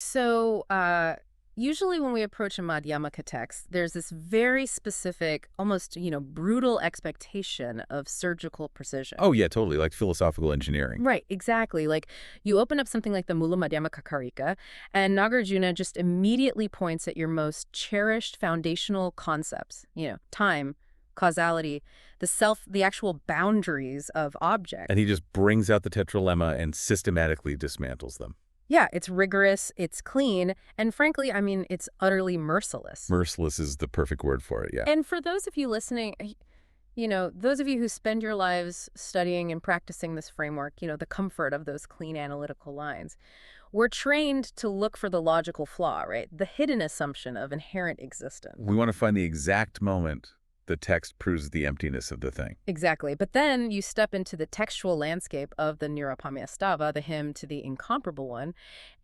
So, usually when we approach a Madhyamaka text, there's this very specific, almost, brutal expectation of surgical precision. Oh, yeah, totally, like philosophical engineering. Right, exactly. Like you open up something like the Mula Madhyamaka Karika, and Nagarjuna just immediately points at your most cherished foundational concepts, time, causality, the self, the actual boundaries of And objects. he just brings out the tetralemma and systematically dismantles them. Yeah, it's rigorous, it's clean, and frankly, I mean, it's utterly merciless. Merciless is the perfect word for it, yeah. And for those of you listening, those of you who spend your lives studying and practicing this framework, the comfort of those clean analytical lines, we're trained to look for the logical flaw, right? The hidden assumption of inherent existence. We want to find the exact moment the text proves the emptiness of the thing. Exactly. But then you step into the textual landscape of the Niraupamyastavah, the hymn to the Incomparable one,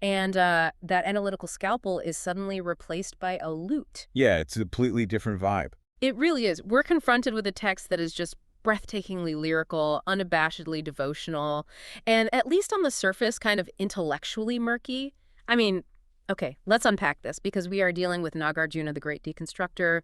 and that analytical scalpel is suddenly replaced by a lute. Yeah, it's a completely different vibe. It really is. We're confronted with a text that is just breathtakingly lyrical, unabashedly devotional, and at least on the surface, kind of intellectually murky. I mean, okay, let's unpack this because we are dealing with Nagarjuna, the great deconstructor,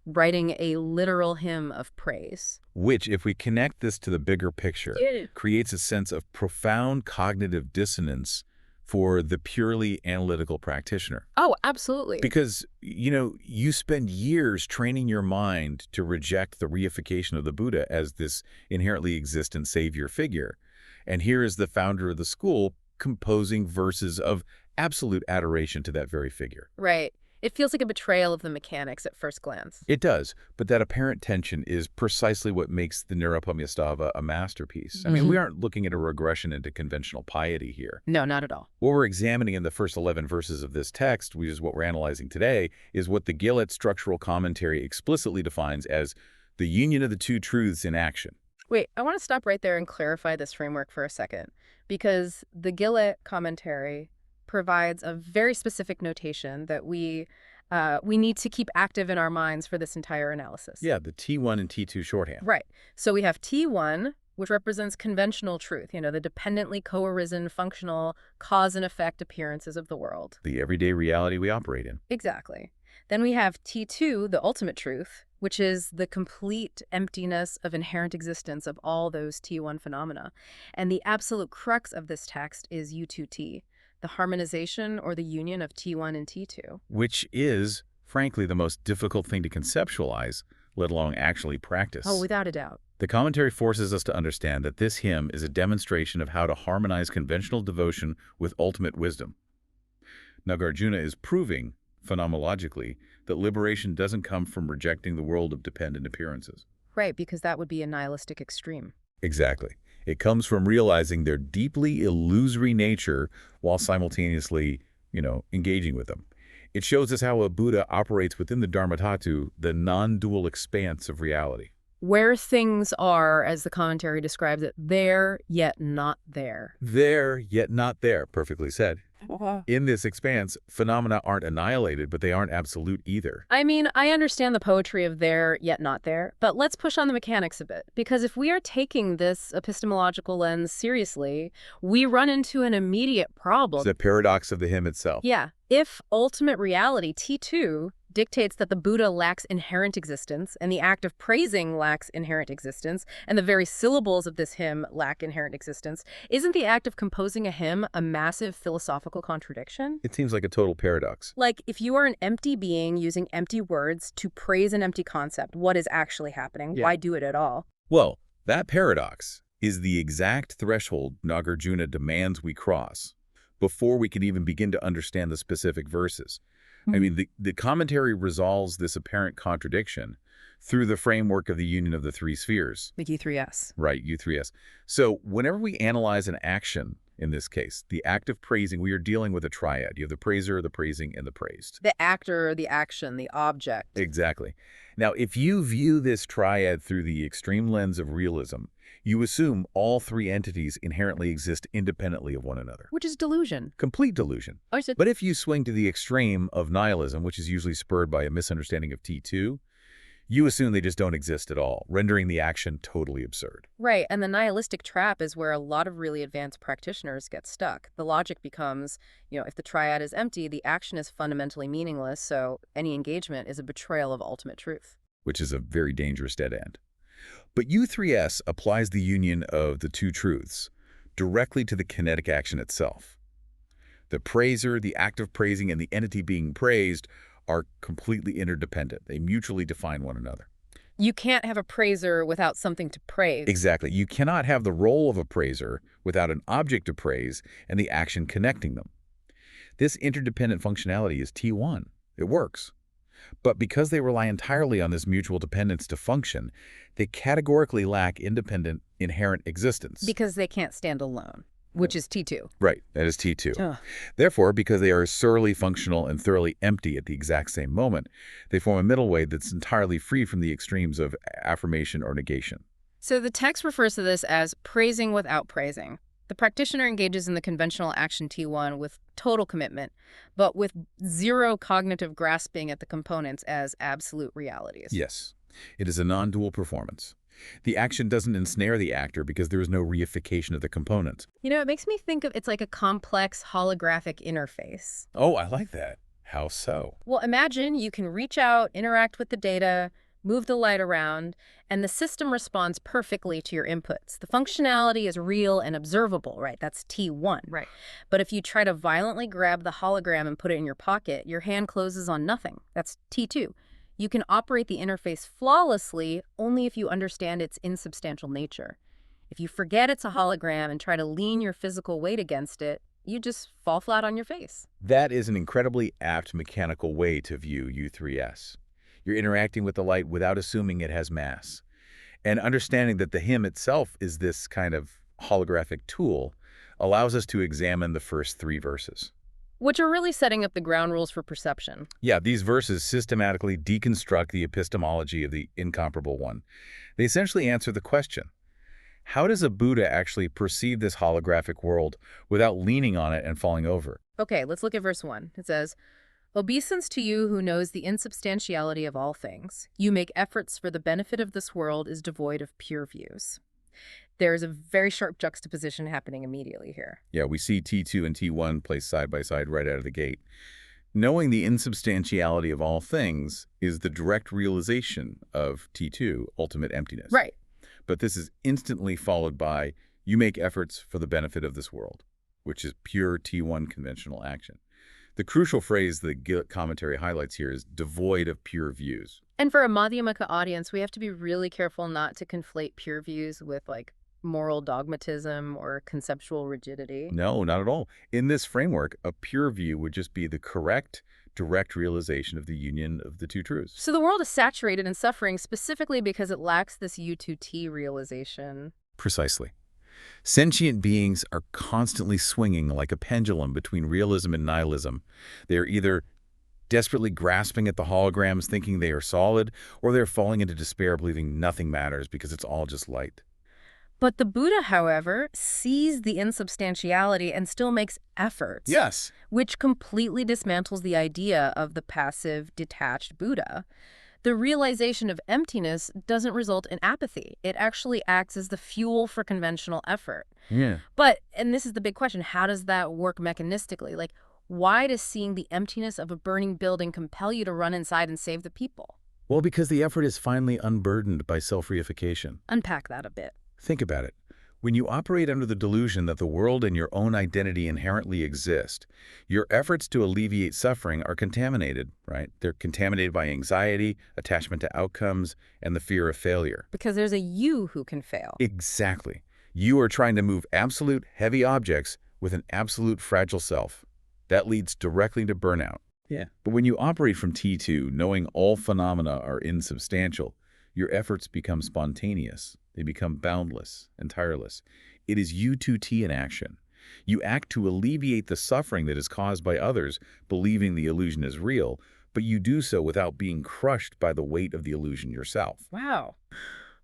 writing a literal hymn of praise. Which, if we connect this to the bigger picture, Yeah. creates a sense of profound cognitive dissonance for the purely analytical practitioner. Oh, absolutely. Because, you spend years training your mind to reject the reification of the Buddha as this inherently existent savior figure. And here is the founder of the school composing verses of absolute adoration to that very figure. Right. It feels like a betrayal of the mechanics at first glance. It does, but that apparent tension is precisely what makes the Niraupamyastavah a masterpiece. I mean, we aren't looking at a regression into conventional piety here. No, not at all. What we're examining in the first 11 verses of this text, which is what we're analyzing today, is what the Gillett structural commentary explicitly defines as the union of the two truths in action. Wait, I want to stop right there and clarify this framework for a second, because the Gillett commentary provides a very specific notation that we need to keep active in our minds for this entire analysis. Yeah, the T1 and T2 shorthand. Right. So we have T1, which represents conventional truth, the dependently co-arisen, functional, cause and effect appearances of the world. The everyday reality we operate in. Exactly. Then we have T2, the ultimate truth, which is the complete emptiness of inherent existence of all those T1 phenomena. And the absolute crux of this text is U2T, the harmonization or the union of T1 and T2. Which is, frankly, the most difficult thing to conceptualize, let alone actually practice. Oh, without a doubt. The commentary forces us to understand that this hymn is a demonstration of how to harmonize conventional devotion with ultimate wisdom. Nagarjuna is proving, phenomenologically, that liberation doesn't come from rejecting the world of dependent appearances. Right, because that would be a nihilistic extreme. Exactly. It comes from realizing their deeply illusory nature while simultaneously, engaging with them. It shows us how a Buddha operates within the Dharmatatu, the non-dual expanse of reality. Where things are, as the commentary describes it, there yet not there. There, yet not there, perfectly said. In this expanse, phenomena aren't annihilated, but they aren't absolute either. I mean, I understand the poetry of there yet not there, but let's push on the mechanics a bit. Because if we are taking this epistemological lens seriously, we run into an immediate problem. It's the paradox of the hymn itself. Yeah. If ultimate reality, T2, dictates that the Buddha lacks inherent existence, and the act of praising lacks inherent existence, and the very syllables of this hymn lack inherent existence, isn't the act of composing a hymn a massive philosophical contradiction? It seems like a total paradox. Like, if you are an empty being using empty words to praise an empty concept, what is actually happening? Yeah. Why do it at all? Well, that paradox is the exact threshold Nagarjuna demands we cross before we can even begin to understand the specific verses. I mean, the commentary resolves this apparent contradiction through the framework of the union of the three spheres. The U3S. Right, U3S. So whenever we analyze an action, in this case, the act of praising, we are dealing with a triad. You have the praiser, the praising, and the praised. The actor, the action, the object. Exactly. Now, if you view this triad through the extreme lens of realism, you assume all three entities inherently exist independently of one another. Which is delusion. Complete delusion. But if you swing to the extreme of nihilism, which is usually spurred by a misunderstanding of T2, You assume they just don't exist at all, rendering the action totally absurd. Right, and the nihilistic trap is where a lot of really advanced practitioners get stuck. The logic becomes, if the triad is empty, the action is fundamentally meaningless, so any engagement is a betrayal of ultimate truth. Which is a very dangerous dead end. But U3S applies the union of the two truths directly to the kinetic action itself. The praiser, the act of praising, and the entity being praised are completely interdependent. They mutually define one another. You can't have a praiser without something to praise. Exactly. You cannot have the role of a praiser without an object to praise and the action connecting them. This interdependent functionality is T1. It works. But because they rely entirely on this mutual dependence to function, they categorically lack independent, inherent existence. Because they can't stand alone, which is T2. Right, that is T2. Ugh. Therefore, because they are thoroughly functional and thoroughly empty at the exact same moment, they form a middle way that's entirely free from the extremes of affirmation or negation. So the text refers to this as praising without praising. The practitioner engages in the conventional action T1 with total commitment, but with zero cognitive grasping at the components as absolute realities. Yes, it is a non-dual performance. The action doesn't ensnare the actor because there is no reification of the components. It makes me think of it's like a complex holographic interface. Oh, I like that. How so? Well, imagine you can reach out, interact with the data, move the light around, and the system responds perfectly to your inputs. The functionality is real and observable, right? That's T1. Right. But if you try to violently grab the hologram and put it in your pocket, your hand closes on nothing. That's T2. You can operate the interface flawlessly only if you understand its insubstantial nature. If you forget it's a hologram and try to lean your physical weight against it, you just fall flat on your face. That is an incredibly apt mechanical way to view U3S. You're interacting with the light without assuming it has mass. And understanding that the hymn itself is this kind of holographic tool allows us to examine the first 3 verses. Which are really setting up the ground rules for perception. Yeah, these verses systematically deconstruct the epistemology of the Incomparable One. They essentially answer the question, how does a Buddha actually perceive this holographic world without leaning on it and falling over? Okay, let's look at verse 1. It says, "Obeisance to you who knows the insubstantiality of all things. You make efforts for the benefit of this world is devoid of pure views." There's a very sharp juxtaposition happening immediately here. Yeah, we see T2 and T1 placed side by side right out of the gate. Knowing the insubstantiality of all things is the direct realization of T2, ultimate emptiness. Right. But this is instantly followed by, you make efforts for the benefit of this world, which is pure T1 conventional action. The crucial phrase the Gillick commentary highlights here is devoid of pure views. And for a Madhyamaka audience, we have to be really careful not to conflate pure views with, moral dogmatism or conceptual rigidity. No, not at all. In this framework, a pure view would just be the correct, direct realization of the union of the two truths. So the world is saturated in suffering specifically because it lacks this U2T realization. Precisely. Sentient beings are constantly swinging like a pendulum between realism and nihilism. They are either desperately grasping at the holograms thinking they are solid, or they're falling into despair believing nothing matters because it's all just light. But the Buddha, however, sees the insubstantiality and still makes efforts. Yes. Which completely dismantles the idea of the passive, detached Buddha. The realization of emptiness doesn't result in apathy. It actually acts as the fuel for conventional effort. Yeah. But, and this is the big question, how does that work mechanistically? Why does seeing the emptiness of a burning building compel you to run inside and save the people? Well, because the effort is finally unburdened by self-reification. Unpack that a bit. Think about it. When you operate under the delusion that the world and your own identity inherently exist, your efforts to alleviate suffering are contaminated, right? They're contaminated by anxiety, attachment to outcomes, and the fear of failure. Because there's a you who can fail. Exactly. You are trying to move absolute heavy objects with an absolute fragile self. That leads directly to burnout. Yeah. But when you operate from T2, knowing all phenomena are insubstantial, your efforts become spontaneous. They become boundless and tireless. It is U2T in action. You act to alleviate the suffering that is caused by others, believing the illusion is real, but you do so without being crushed by the weight of the illusion yourself. Wow.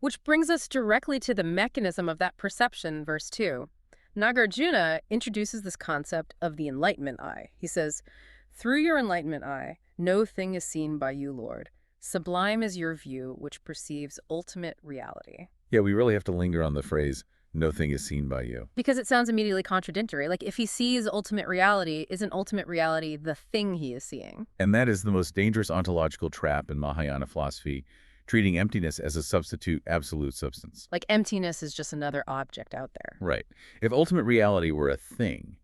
Which brings us directly to the mechanism of that perception, verse 2. Nagarjuna introduces this concept of the enlightenment eye. He says, "Through your enlightenment eye, no thing is seen by you, Lord. Sublime is your view which perceives ultimate reality. Yeah, we really have to linger on the phrase, no thing is seen by you. Because it sounds immediately contradictory. Like, if he sees ultimate reality, isn't ultimate reality the thing he is seeing? And that is the most dangerous ontological trap in Mahayana philosophy, treating emptiness as a substitute absolute substance. Like, emptiness is just another object out there. Right. If ultimate reality were a thing,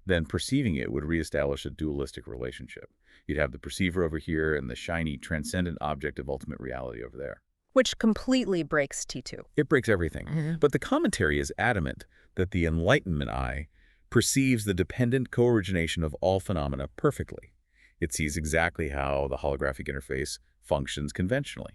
then perceiving it would reestablish a dualistic relationship. You'd have the perceiver over here and the shiny, transcendent object of ultimate reality over there. Which completely breaks T2. It breaks everything. But the commentary is adamant that the Enlightenment eye perceives the dependent co-origination of all phenomena perfectly. It sees exactly how the holographic interface functions conventionally.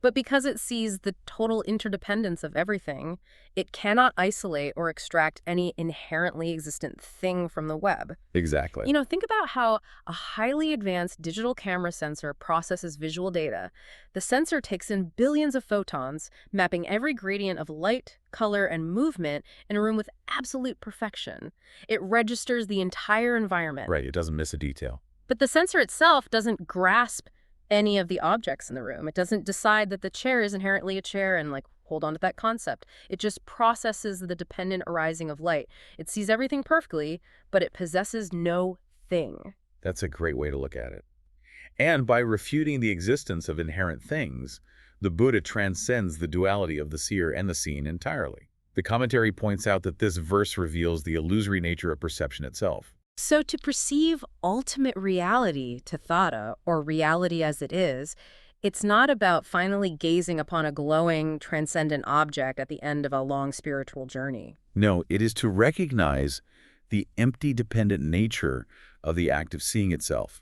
But because it sees the total interdependence of everything, it cannot isolate or extract any inherently existent thing from the web. Exactly. You know, think about how a highly advanced digital camera sensor processes visual data. The sensor takes in billions of photons, mapping every gradient of light, color, and movement in a room with absolute perfection. It registers the entire environment. Right, it doesn't miss a detail. But the sensor itself doesn't grasp any of the objects in the room. It doesn't decide that the chair is inherently a chair and, like, hold on to that concept. It just processes the dependent arising of light. It sees everything perfectly, but it possesses no thing. That's a great way to look at it. And by refuting the existence of inherent things, the Buddha transcends the duality of the seer and the seen entirely. The commentary points out that this verse reveals the illusory nature of perception itself. So to perceive ultimate reality, tathātā, or reality as it is, it's not about finally gazing upon a glowing, transcendent object at the end of a long spiritual journey. No, it is to recognize the empty dependent nature of the act of seeing itself.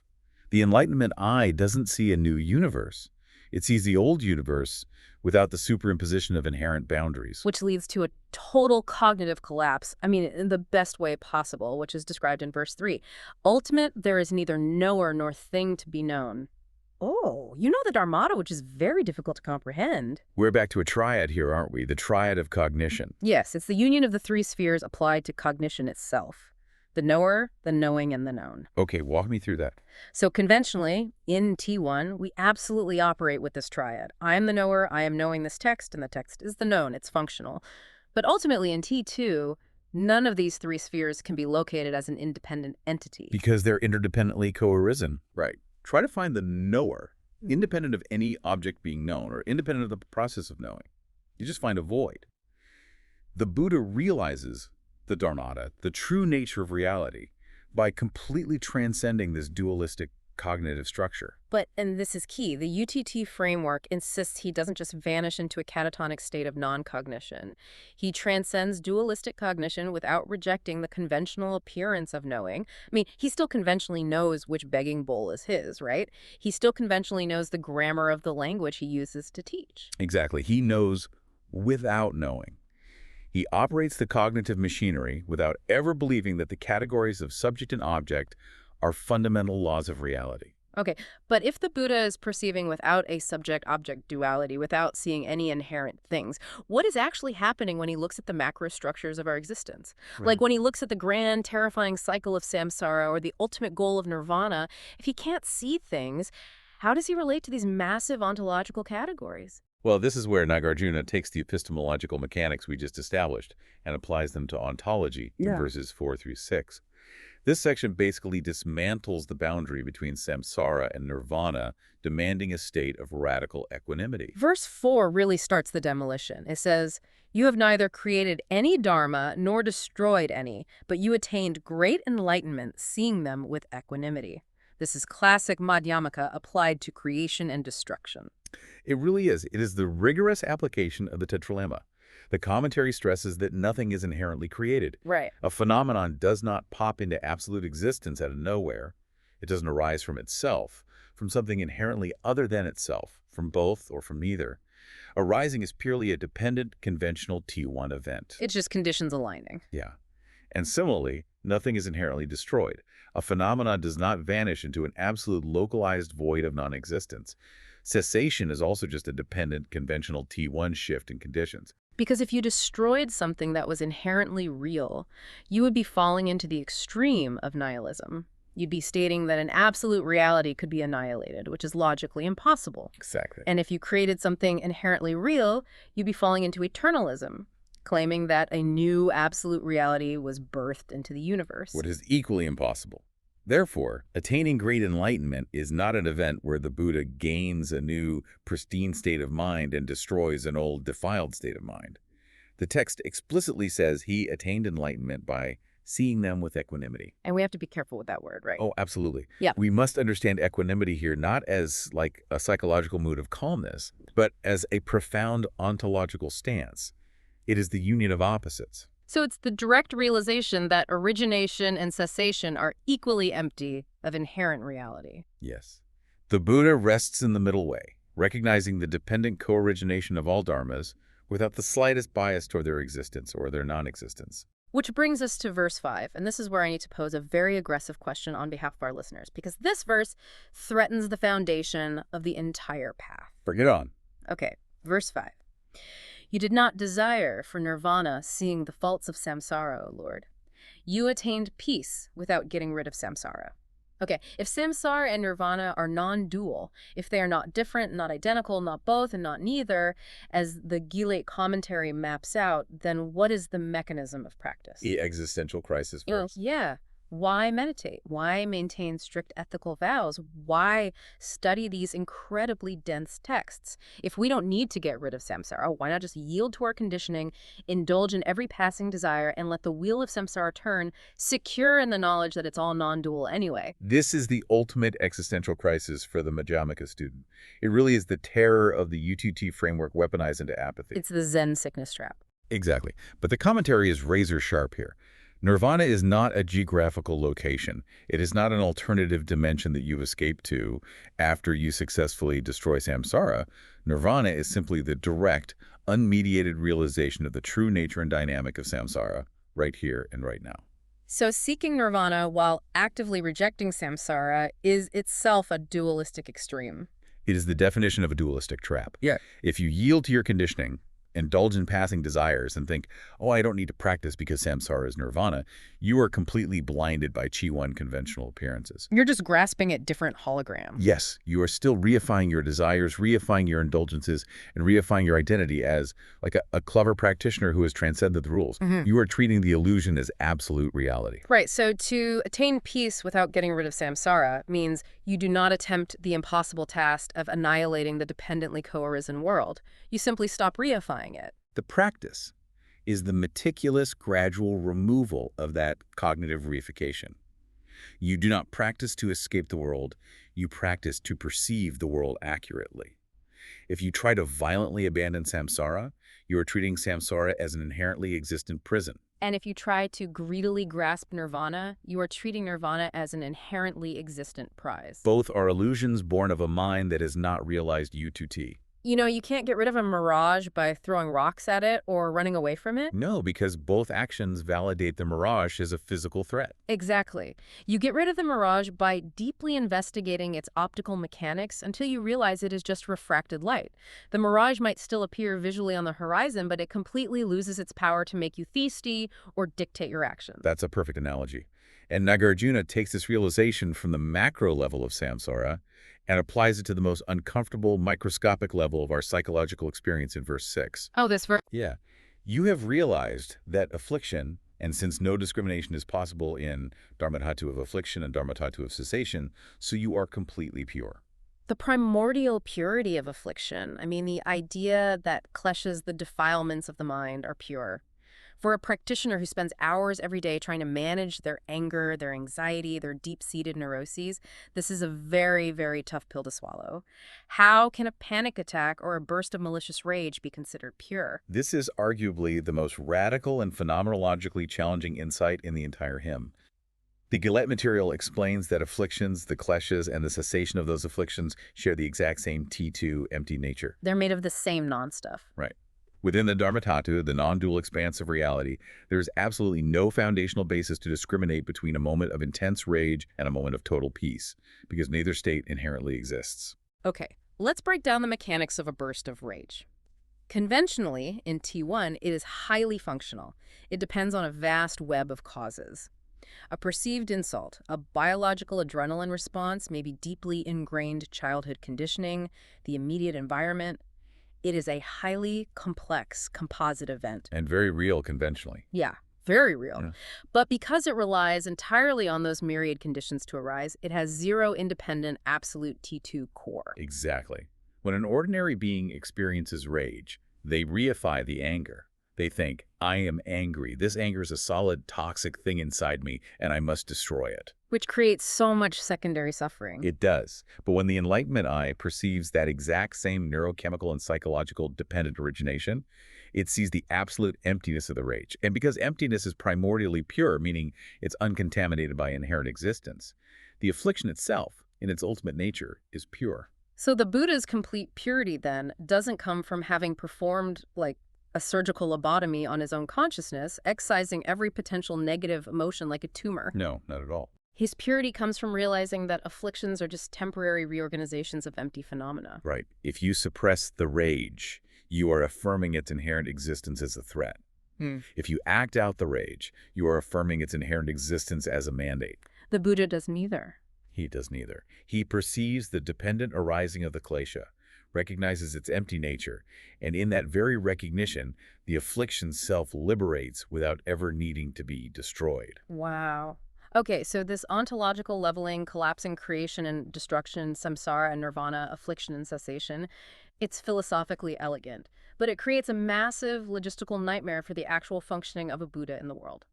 The Enlightenment eye doesn't see a new universe. It sees the old universe without the superimposition of inherent boundaries. Which leads to a total cognitive collapse, I mean, in the best way possible, which is described in verse 3. Ultimate, there is neither knower nor thing to be known. Oh, you know the Dharmata, which is very difficult to comprehend. We're back to a triad here, aren't we? The triad of cognition. Yes, it's the union of the three spheres applied to cognition itself. The knower, the knowing, and the known. Okay, walk me through that. So conventionally, in T1, we absolutely operate with this triad. I am the knower, I am knowing this text, and the text is the known. It's functional. But ultimately, in T2, none of these three spheres can be located as an independent entity. Because they're interdependently co-arisen. Right. Try to find the knower, independent of any object being known, or independent of the process of knowing. You just find a void. The Buddha realizes the Dharmata, the true nature of reality, by completely transcending this dualistic cognitive structure. But, and this is key, the UTT framework insists he doesn't just vanish into a catatonic state of non-cognition. He transcends dualistic cognition without rejecting the conventional appearance of knowing. I mean, he still conventionally knows which begging bowl is his, right? He still conventionally knows the grammar of the language he uses to teach. Exactly. He knows without knowing. He operates the cognitive machinery without ever believing that the categories of subject and object are fundamental laws of reality. Okay, but if the Buddha is perceiving without a subject-object duality, without seeing any inherent things, what is actually happening when he looks at the macro structures of our existence? Right. Like when he looks at the grand, terrifying cycle of saṃsāra or the ultimate goal of nirvāṇa, if he can't see things, how does he relate to these massive ontological categories? Well, this is where Nagarjuna takes the epistemological mechanics we just established and applies them to ontology in verses 4 through 6. This section basically dismantles the boundary between saṃsāra and nirvāṇa, demanding a state of radical equanimity. Verse 4 really starts the demolition. It says, "You have neither created any dharma nor destroyed any, but you attained great enlightenment, seeing them with equanimity." This is classic Madhyamaka applied to creation and destruction. It really is. It is the rigorous application of the tetralemma. The commentary stresses that nothing is inherently created. Right. A phenomenon does not pop into absolute existence out of nowhere. It doesn't arise from itself, from something inherently other than itself, from both or from neither. Arising is purely a dependent, conventional T1 event. It's just conditions aligning. Yeah. And similarly, nothing is inherently destroyed. A phenomenon does not vanish into an absolute localized void of non-existence. Cessation is also just a dependent, conventional T1 shift in conditions. Because if you destroyed something that was inherently real, you would be falling into the extreme of nihilism. You'd be stating that an absolute reality could be annihilated, which is logically impossible. Exactly. And if you created something inherently real, you'd be falling into eternalism, claiming that a new absolute reality was birthed into the universe. What is equally impossible. Therefore, attaining great enlightenment is not an event where the Buddha gains a new, pristine state of mind and destroys an old, defiled state of mind. The text explicitly says he attained enlightenment by seeing them with equanimity. And we have to be careful with that word, right? Oh, absolutely. Yeah. We must understand equanimity here not as like a psychological mood of calmness, but as a profound ontological stance. It is the union of opposites. So it's the direct realization that origination and cessation are equally empty of inherent reality. Yes. The Buddha rests in the middle way, recognizing the dependent co-origination of all dharmas without the slightest bias toward their existence or their non-existence. Which brings us to verse 5, and this is where I need to pose a very aggressive question on behalf of our listeners, because this verse threatens the foundation of the entire path. Bring it on. Okay, verse 5. You did not desire for nirvana, seeing the faults of samsara, O Lord. You attained peace without getting rid of samsara. Okay, if samsara and nirvana are non-dual, if they are not different, not identical, not both, and not neither, as the Gilate commentary maps out, then what is the mechanism of practice? The existential crisis verse. Yeah. Why meditate? Why maintain strict ethical vows? Why study these incredibly dense texts? If we don't need to get rid of samsara, why not just yield to our conditioning, indulge in every passing desire, and let the wheel of samsara turn, secure in the knowledge that it's all non-dual anyway? This is the ultimate existential crisis for the Madhyamaka student. It really is the terror of the UTT framework weaponized into apathy. It's the Zen sickness trap. Exactly. But the commentary is razor sharp here. Nirvana is not a geographical location. It is not an alternative dimension that you escape to after you successfully destroy samsara. Nirvana is simply the direct, unmediated realization of the true nature and dynamic of samsara, right here and right now. So seeking nirvana while actively rejecting samsara is itself a dualistic extreme. It is the definition of a dualistic trap. Yeah. If you yield to your conditioning, indulge in passing desires, and think, oh, I don't need to practice because samsara is nirvana, you are completely blinded by Chi-1 conventional appearances. You're just grasping at different holograms. Yes, you are still reifying your desires, reifying your indulgences, and reifying your identity as like a clever practitioner who has transcended the rules. You are treating the illusion as absolute reality. Right, so to attain peace without getting rid of samsara means you do not attempt the impossible task of annihilating the dependently co-arisen world. You simply stop reifying it. The practice is the meticulous, gradual removal of that cognitive reification. You do not practice to escape the world, you practice to perceive the world accurately. If you try to violently abandon samsara, you are treating samsara as an inherently existent prison. And if you try to greedily grasp nirvana, you are treating nirvana as an inherently existent prize. Both are illusions born of a mind that has not realized UTT. You know, you can't get rid of a mirage by throwing rocks at it or running away from it. No, because both actions validate the mirage as a physical threat. Exactly. You get rid of the mirage by deeply investigating its optical mechanics until you realize it is just refracted light. The mirage might still appear visually on the horizon, but it completely loses its power to make you thirsty or dictate your actions. That's a perfect analogy. And Nagarjuna takes this realization from the macro level of samsara and applies it to the most uncomfortable, microscopic level of our psychological experience in verse 6. Oh, this verse. Yeah. You have realized that affliction, and since no discrimination is possible in dharmadhatu of affliction and dharmadhatu of cessation, so you are completely pure. The primordial purity of affliction, I mean, the idea that kleshas, the defilements of the mind, are pure. For a practitioner who spends hours every day trying to manage their anger, their anxiety, their deep-seated neuroses, this is a very, very tough pill to swallow. How can a panic attack or a burst of malicious rage be considered pure? This is arguably the most radical and phenomenologically challenging insight in the entire hymn. The Gilate material explains that afflictions, the kleshas, and the cessation of those afflictions share the exact same T2 empty nature. They're made of the same non-stuff. Right. Within the Dharmatatu, the non-dual expanse of reality, there is absolutely no foundational basis to discriminate between a moment of intense rage and a moment of total peace, because neither state inherently exists. Okay, let's break down the mechanics of a burst of rage. Conventionally, in T1, it is highly functional. It depends on a vast web of causes. A perceived insult, a biological adrenaline response, maybe deeply ingrained childhood conditioning, the immediate environment. It is a highly complex composite event. And very real conventionally. Yeah, very real. Yeah. But because it relies entirely on those myriad conditions to arise, it has zero independent absolute T2 core. Exactly. When an ordinary being experiences rage, they reify the anger. They think, I am angry. This anger is a solid, toxic thing inside me, and I must destroy it. Which creates so much secondary suffering. It does. But when the Enlightenment eye perceives that exact same neurochemical and psychological dependent origination, it sees the absolute emptiness of the rage. And because emptiness is primordially pure, meaning it's uncontaminated by inherent existence, the affliction itself, in its ultimate nature, is pure. So the Buddha's complete purity, then, doesn't come from having performed, like, a surgical lobotomy on his own consciousness, excising every potential negative emotion like a tumor. No, not at all. His purity comes from realizing that afflictions are just temporary reorganizations of empty phenomena. Right. If you suppress the rage, you are affirming its inherent existence as a threat. If you act out the rage, you are affirming its inherent existence as a mandate. The Buddha does neither. He does neither. He perceives the dependent arising of the klesha, recognizes its empty nature, and in that very recognition, the affliction self-liberates without ever needing to be destroyed. Wow. Okay, so this ontological leveling, collapsing creation and destruction, saṃsāra and nirvāṇa, affliction and cessation, it's philosophically elegant, but it creates a massive logistical nightmare for the actual functioning of a Buddha in the world.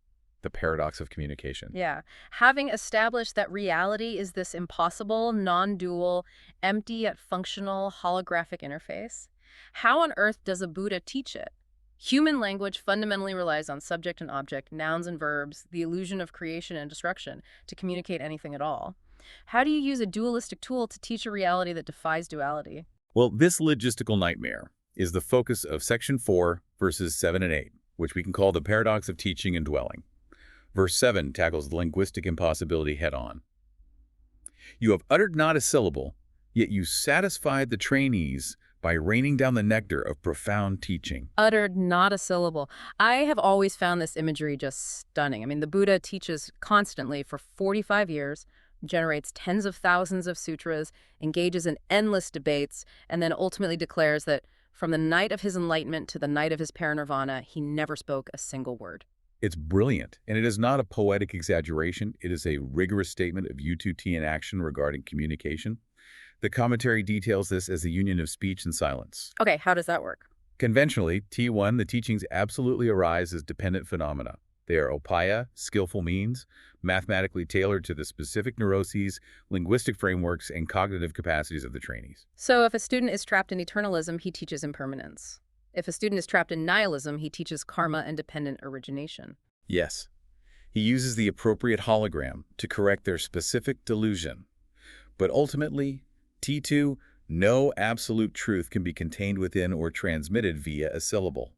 The paradox of communication. Yeah. Having established that reality is this impossible, non-dual, empty yet functional holographic interface, how on earth does a Buddha teach it? Human language fundamentally relies on subject and object, nouns and verbs, the illusion of creation and destruction to communicate anything at all. How do you use a dualistic tool to teach a reality that defies duality? Well, this logistical nightmare is the focus of section 4, verses 7 and 8, which we can call the paradox of teaching and dwelling. Verse 7 tackles the linguistic impossibility head-on. You have uttered not a syllable, yet you satisfied the trainees by raining down the nectar of profound teaching. Uttered not a syllable. I have always found this imagery just stunning. I mean, the Buddha teaches constantly for 45 years, generates tens of thousands of sutras, engages in endless debates, and then ultimately declares that from the night of his enlightenment to the night of his parinirvāna, he never spoke a single word. It's brilliant, and it is not a poetic exaggeration. It is a rigorous statement of U2T in action regarding communication. The commentary details this as the union of speech and silence. Okay, how does that work? Conventionally, T1, the teachings absolutely arise as dependent phenomena. They are upaya, skillful means, mathematically tailored to the specific neuroses, linguistic frameworks, and cognitive capacities of the trainees. So if a student is trapped in eternalism, he teaches impermanence. If a student is trapped in nihilism, he teaches karma and dependent origination. Yes. He uses the appropriate hologram to correct their specific delusion. But ultimately, T2, no absolute truth can be contained within or transmitted via a syllable.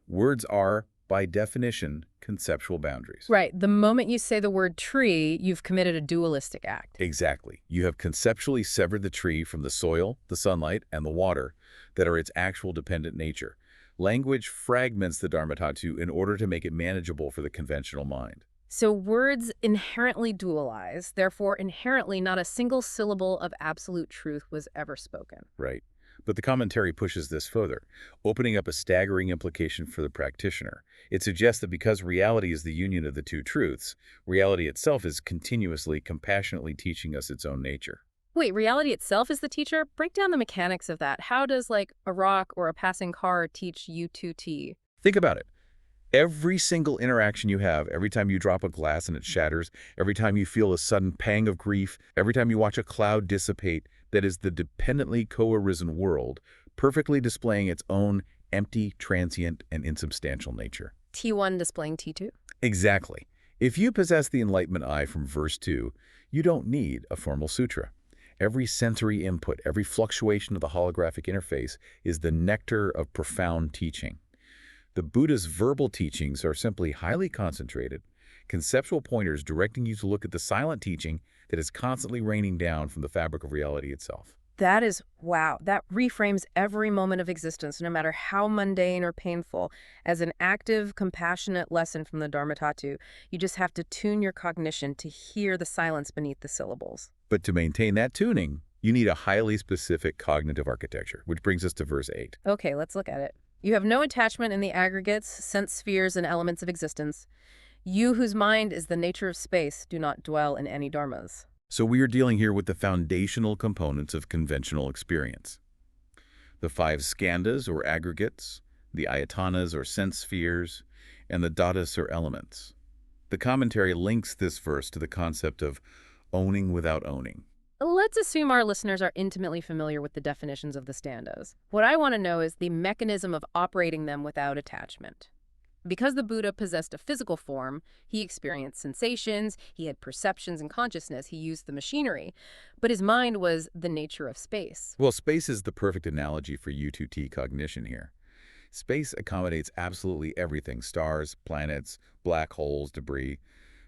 Words are, by definition, conceptual boundaries. Right. The moment you say the word tree, you've committed a dualistic act. Exactly. You have conceptually severed the tree from the soil, the sunlight, and the water that are its actual dependent nature. Language fragments the Dharmatatu in order to make it manageable for the conventional mind. So words inherently dualize, therefore inherently not a single syllable of absolute truth was ever spoken. Right. But the commentary pushes this further, opening up a staggering implication for the practitioner. It suggests that because reality is the union of the two truths, reality itself is continuously, compassionately teaching us its own nature. Wait, reality itself is the teacher? Break down the mechanics of that. How does, like, a rock or a passing car teach U2T? Think about it. Every single interaction you have, every time you drop a glass and it shatters, every time you feel a sudden pang of grief, every time you watch a cloud dissipate, that is the dependently co-arisen world, perfectly displaying its own empty, transient, and insubstantial nature. T1 displaying T2? Exactly. If you possess the enlightenment eye from verse 2, you don't need a formal sutra. Every sensory input, every fluctuation of the holographic interface is the nectar of profound teaching. The Buddha's verbal teachings are simply highly concentrated, conceptual pointers directing you to look at the silent teaching that is constantly raining down from the fabric of reality itself. That is, wow, that reframes every moment of existence, no matter how mundane or painful, as an active, compassionate lesson from the Dharmatatu. You just have to tune your cognition to hear the silence beneath the syllables. But to maintain that tuning, you need a highly specific cognitive architecture, which brings us to verse 8. Okay, let's look at it. You have no attachment in the aggregates, sense spheres, and elements of existence. You whose mind is the nature of space do not dwell in any dharmas. So we are dealing here with the foundational components of conventional experience. The 5 skandhas, or aggregates, the ayatanas, or sense spheres, and the dhatus, or elements. The commentary links this verse to the concept of owning without owning. Let's assume our listeners are intimately familiar with the definitions of the skandhas. What I want to know is the mechanism of operating them without attachment. Because the Buddha possessed a physical form, he experienced sensations, he had perceptions and consciousness, he used the machinery, but his mind was the nature of space. Well, space is the perfect analogy for U2T cognition here. Space accommodates absolutely everything, stars, planets, black holes, debris,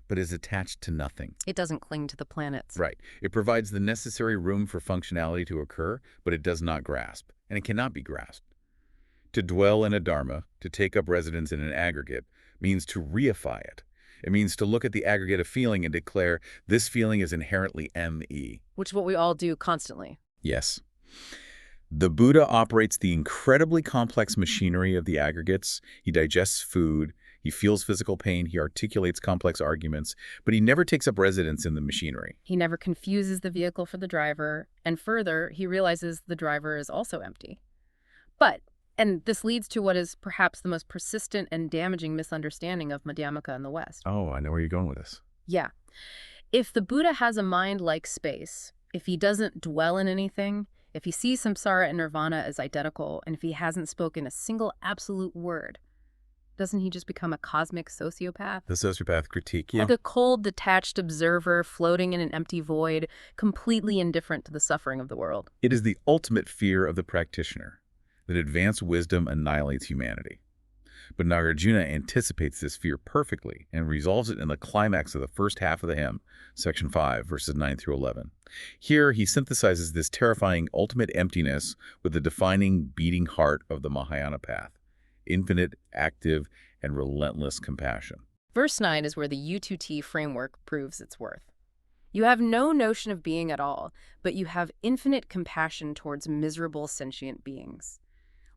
but is attached to nothing. It doesn't cling to the planets. Right. It provides the necessary room for functionality to occur, but it does not grasp, and it cannot be grasped. To dwell in a dharma, to take up residence in an aggregate, means to reify it. It means to look at the aggregate of feeling and declare, this feeling is inherently me. Which is what we all do constantly. Yes. The Buddha operates the incredibly complex machinery of the aggregates. He digests food, he feels physical pain, he articulates complex arguments, but he never takes up residence in the machinery. He never confuses the vehicle for the driver, and further, he realizes the driver is also empty. But, and this leads to what is perhaps the most persistent and damaging misunderstanding of Madhyamaka in the West. Oh, I know where you're going with this. Yeah. If the Buddha has a mind like space, if he doesn't dwell in anything, if he sees samsara and nirvana as identical, and if he hasn't spoken a single absolute word, doesn't he just become a cosmic sociopath? The sociopath critique, yeah. Like a cold, detached observer floating in an empty void, completely indifferent to the suffering of the world. It is the ultimate fear of the practitioner, that advanced wisdom annihilates humanity. But Nagarjuna anticipates this fear perfectly and resolves it in the climax of the first half of the hymn, section 5, verses 9 through 11. Here, he synthesizes this terrifying ultimate emptiness with the defining beating heart of the Mahayana path, infinite, active, and relentless compassion. Verse 9 is where the U2T framework proves its worth. You have no notion of being at all, but you have infinite compassion towards miserable sentient beings.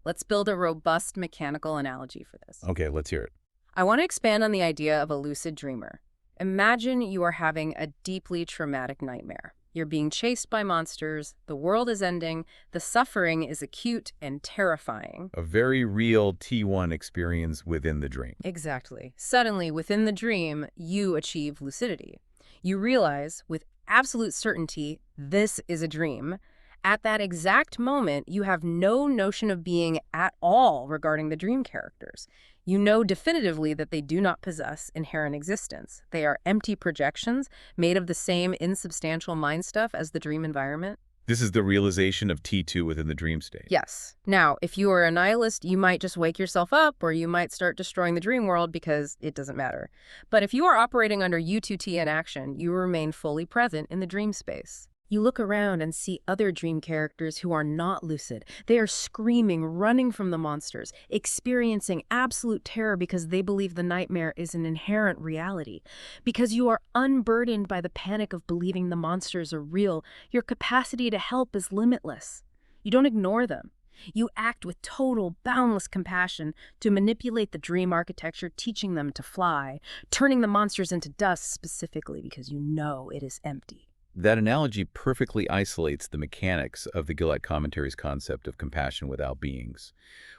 Let's build a robust mechanical analogy for this. Okay, let's hear it. I want to expand on the idea of a lucid dreamer. Imagine you are having a deeply traumatic nightmare. You're being chased by monsters, the world is ending, the suffering is acute and terrifying. A very real T1 experience within the dream. Exactly. Suddenly, within the dream, you achieve lucidity. You realize, with absolute certainty, this is a dream. At that exact moment, you have no notion of being at all regarding the dream characters. You know definitively that they do not possess inherent existence. They are empty projections made of the same insubstantial mind stuff as the dream environment. This is the realization of T2 within the dream state. Yes. Now, if you are a nihilist, you might just wake yourself up, or you might start destroying the dream world because it doesn't matter. But if you are operating under U2T in action, you remain fully present in the dream space. You look around and see other dream characters who are not lucid. They are screaming, running from the monsters, experiencing absolute terror because they believe the nightmare is an inherent reality. Because you are unburdened by the panic of believing the monsters are real, your capacity to help is limitless. You don't ignore them. You act with total, boundless compassion to manipulate the dream architecture, teaching them to fly, turning the monsters into dust specifically because you know it is empty. That analogy perfectly isolates the mechanics of the Gillette commentary's concept of compassion without beings.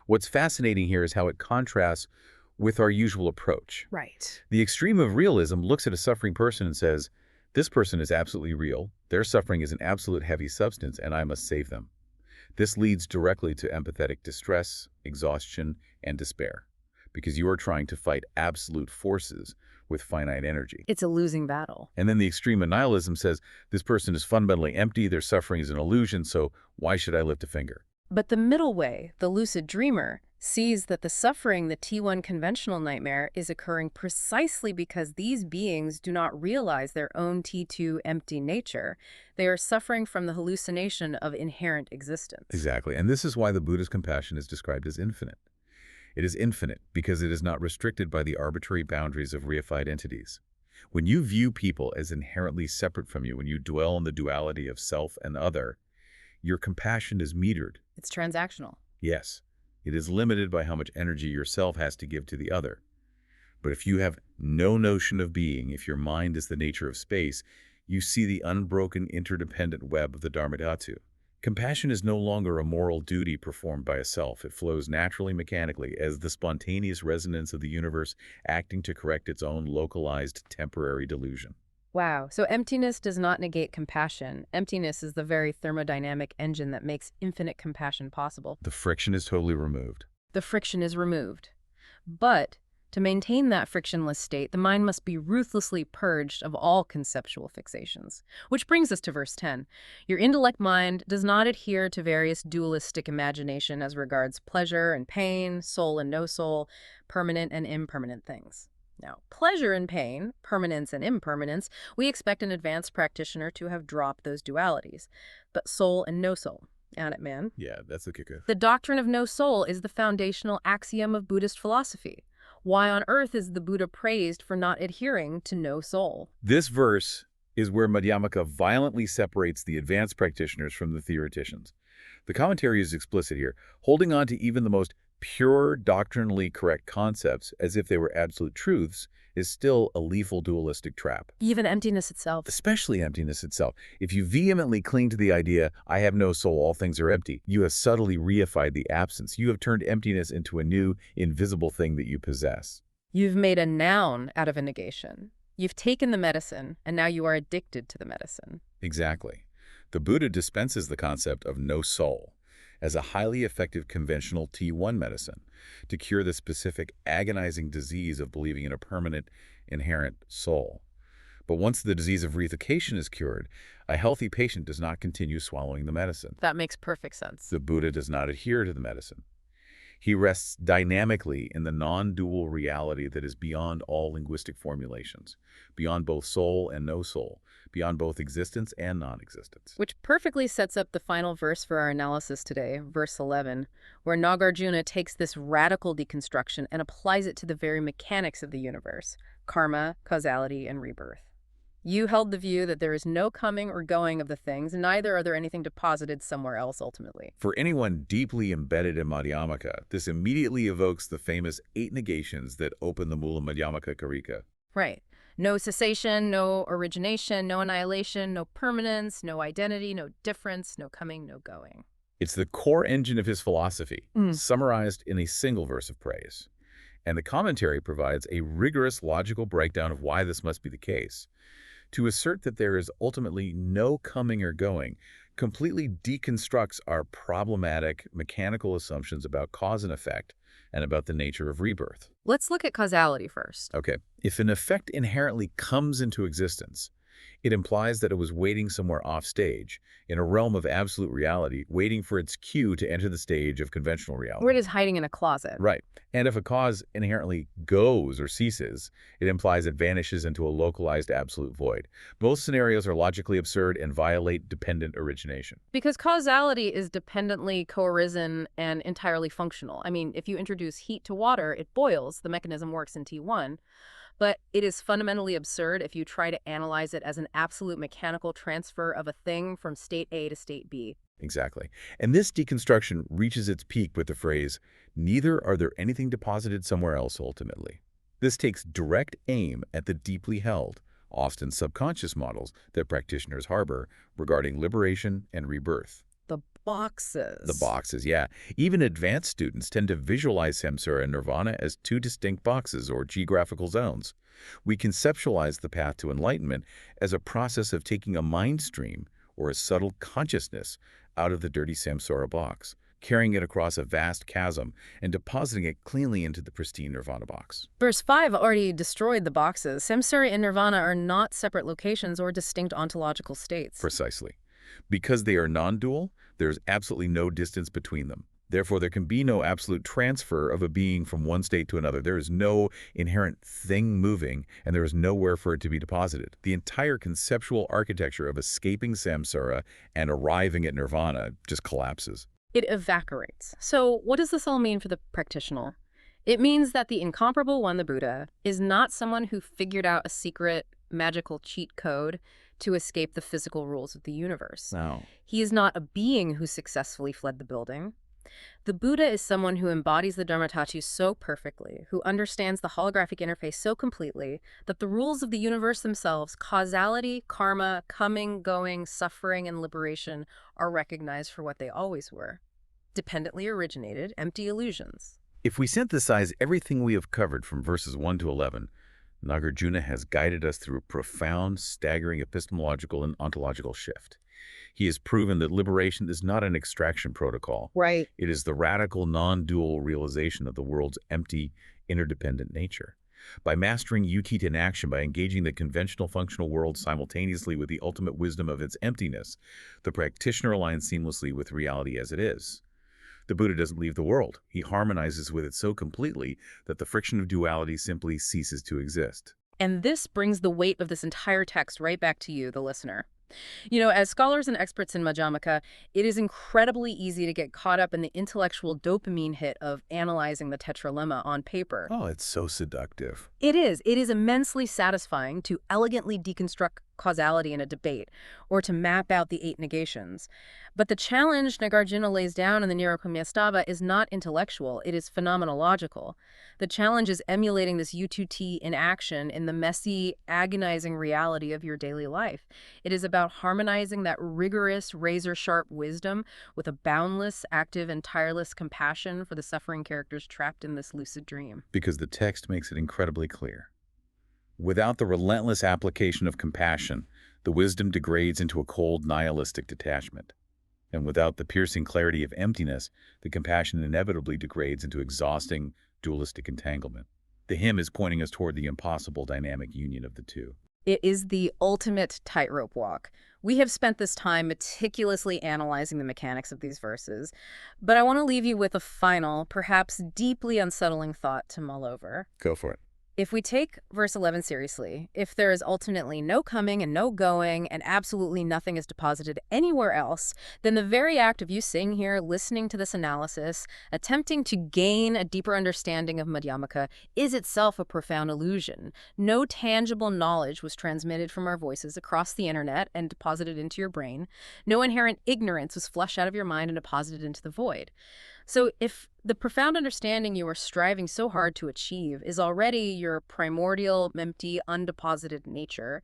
What's fascinating here is how it contrasts with our usual approach. Right. The extreme of realism looks at a suffering person and says, this person is absolutely real, their suffering is an absolute heavy substance, and I must save them. This leads directly to empathetic distress, exhaustion, and despair, because you are trying to fight absolute forces with finite energy. It's a losing battle. And then the extreme of nihilism says, this person is fundamentally empty, their suffering is an illusion, so why should I lift a finger? But the middle way, the lucid dreamer, sees that the suffering, the T1 conventional nightmare, is occurring precisely because these beings do not realize their own T2 empty nature. They are suffering from the hallucination of inherent existence. Exactly. And this is why the Buddha's compassion is described as infinite. It is infinite because it is not restricted by the arbitrary boundaries of reified entities. When you view people as inherently separate from you, when you dwell on the duality of self and other, your compassion is metered. It's transactional. Yes, it is limited by how much energy yourself has to give to the other. But if you have no notion of being, if your mind is the nature of space, you see the unbroken interdependent web of the Dharmadhatu. Compassion is no longer a moral duty performed by a self. It flows naturally, mechanically, as the spontaneous resonance of the universe acting to correct its own localized temporary delusion. Wow. So emptiness does not negate compassion. Emptiness is the very thermodynamic engine that makes infinite compassion possible. The friction is totally removed. The friction is removed. But to maintain that frictionless state, the mind must be ruthlessly purged of all conceptual fixations. Which brings us to verse 10. Your intellect mind does not adhere to various dualistic imagination as regards pleasure and pain, soul and no soul, permanent and impermanent things. Now, pleasure and pain, permanence and impermanence, we expect an advanced practitioner to have dropped those dualities. But soul and no soul. Add it, man. Yeah, that's the kicker. The doctrine of no soul is the foundational axiom of Buddhist philosophy. Why on earth is the Buddha praised for not adhering to no soul? This verse is where Madhyamaka violently separates the advanced practitioners from the theoreticians. The commentary is explicit here, holding on to even the most pure, doctrinally correct concepts as if they were absolute truths is still a lethal dualistic trap. Even emptiness itself. Especially emptiness itself. If you vehemently cling to the idea, I have no soul, all things are empty, you have subtly reified the absence. You have turned emptiness into a new, invisible thing that you possess. You've made a noun out of a negation. You've taken the medicine, and now you are addicted to the medicine. Exactly. The Buddha dispenses the concept of no soul as a highly effective conventional T1 medicine to cure the specific agonizing disease of believing in a permanent, inherent soul. But once the disease of reification is cured, a healthy patient does not continue swallowing the medicine. That makes perfect sense. The Buddha does not adhere to the medicine. He rests dynamically in the non-dual reality that is beyond all linguistic formulations, beyond both soul and no soul, beyond both existence and non-existence. Which perfectly sets up the final verse for our analysis today, verse 11, where Nagarjuna takes this radical deconstruction and applies it to the very mechanics of the universe, karma, causality, and rebirth. You held the view that there is no coming or going of the things, and neither are there anything deposited somewhere else ultimately. For anyone deeply embedded in Madhyamaka, this immediately evokes the famous 8 negations that open the Mula Madhyamaka Karika. Right. No cessation, no origination, no annihilation, no permanence, no identity, no difference, no coming, no going. It's the core engine of his philosophy, summarized in a single verse of praise. And the commentary provides a rigorous logical breakdown of why this must be the case. To assert that there is ultimately no coming or going completely deconstructs our problematic mechanical assumptions about cause and effect and about the nature of rebirth. Let's look at causality first. Okay, if an effect inherently comes into existence, it implies that it was waiting somewhere off stage, in a realm of absolute reality, waiting for its cue to enter the stage of conventional reality. Or it is hiding in a closet. Right. And if a cause inherently goes or ceases, it implies it vanishes into a localized absolute void. Both scenarios are logically absurd and violate dependent origination. Because causality is dependently co-arisen and entirely functional. I mean, if you introduce heat to water, it boils. The mechanism works in T1. But it is fundamentally absurd if you try to analyze it as an absolute mechanical transfer of a thing from state A to state B. Exactly. And this deconstruction reaches its peak with the phrase, neither are there anything deposited somewhere else ultimately. This takes direct aim at the deeply held, often subconscious models that practitioners harbor regarding liberation and rebirth. The boxes. The boxes, yeah. Even advanced students tend to visualize saṃsāra and nirvāṇa as 2 distinct boxes or geographical zones. We conceptualize the path to enlightenment as a process of taking a mind stream or a subtle consciousness out of the dirty saṃsāra box, carrying it across a vast chasm and depositing it cleanly into the pristine nirvāṇa box. Verse 5 already destroyed the boxes. Saṃsāra and nirvāṇa are not separate locations or distinct ontological states. Precisely. Because they are non-dual, there's absolutely no distance between them. Therefore, there can be no absolute transfer of a being from one state to another. There is no inherent thing moving, and there is nowhere for it to be deposited. The entire conceptual architecture of escaping samsara and arriving at nirvana just collapses. It evaporates. So what does this all mean for the practitioner? It means that the incomparable one, the Buddha, is not someone who figured out a secret magical cheat code to escape the physical rules of the universe. No. He is not a being who successfully fled the building. The Buddha is someone who embodies the Dharmatatu so perfectly, who understands the holographic interface so completely, that the rules of the universe themselves, causality, karma, coming, going, suffering, and liberation, are recognized for what they always were. Dependently originated, empty illusions. If we synthesize everything we have covered from verses 1 to 11, Nagarjuna has guided us through a profound, staggering epistemological and ontological shift. He has proven that liberation is not an extraction protocol. Right. It is the radical, non-dual realization of the world's empty, interdependent nature. By mastering utita in action, by engaging the conventional functional world simultaneously with the ultimate wisdom of its emptiness, the practitioner aligns seamlessly with reality as it is. The Buddha doesn't leave the world. He harmonizes with it so completely that the friction of duality simply ceases to exist. And this brings the weight of this entire text right back to you, the listener. You know, as scholars and experts in Madhyamaka, it is incredibly easy to get caught up in the intellectual dopamine hit of analyzing the tetralemma on paper. Oh, it's so seductive. It is. It is immensely satisfying to elegantly deconstruct causality in a debate or to map out the 8 negations. But the challenge Nagarjuna lays down in the Niraupamyastavah is not intellectual, it is phenomenological. The challenge is emulating this U2T in action in the messy, agonizing reality of your daily life. It is about harmonizing that rigorous, razor-sharp wisdom with a boundless, active, and tireless compassion for the suffering characters trapped in this lucid dream. Because the text makes it incredibly clear. Without the relentless application of compassion, the wisdom degrades into a cold, nihilistic detachment. And without the piercing clarity of emptiness, the compassion inevitably degrades into exhausting, dualistic entanglement. The hymn is pointing us toward the impossible dynamic union of the two. It is the ultimate tightrope walk. We have spent this time meticulously analyzing the mechanics of these verses, but I want to leave you with a final, perhaps deeply unsettling thought to mull over. Go for it. If we take verse 11 seriously, if there is ultimately no coming and no going and absolutely nothing is deposited anywhere else, then the very act of you sitting here, listening to this analysis, attempting to gain a deeper understanding of Madhyamaka is itself a profound illusion. No tangible knowledge was transmitted from our voices across the internet and deposited into your brain. No inherent ignorance was flushed out of your mind and deposited into the void. So if the profound understanding you are striving so hard to achieve is already your primordial, empty, undeposited nature,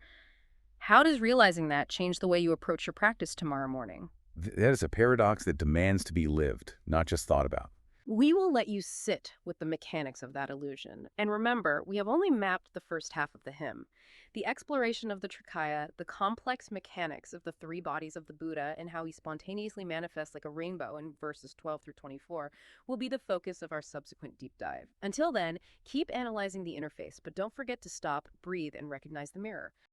how does realizing that change the way you approach your practice tomorrow morning? That is a paradox that demands to be lived, not just thought about. We will let you sit with the mechanics of that illusion. And remember, we have only mapped the first half of the hymn. The exploration of the Trikaya, the complex mechanics of the 3 bodies of the Buddha and how he spontaneously manifests like a rainbow in verses 12 through 24 will be the focus of our subsequent deep dive. Until then, keep analyzing the interface, but don't forget to stop, breathe, and recognize the mirror.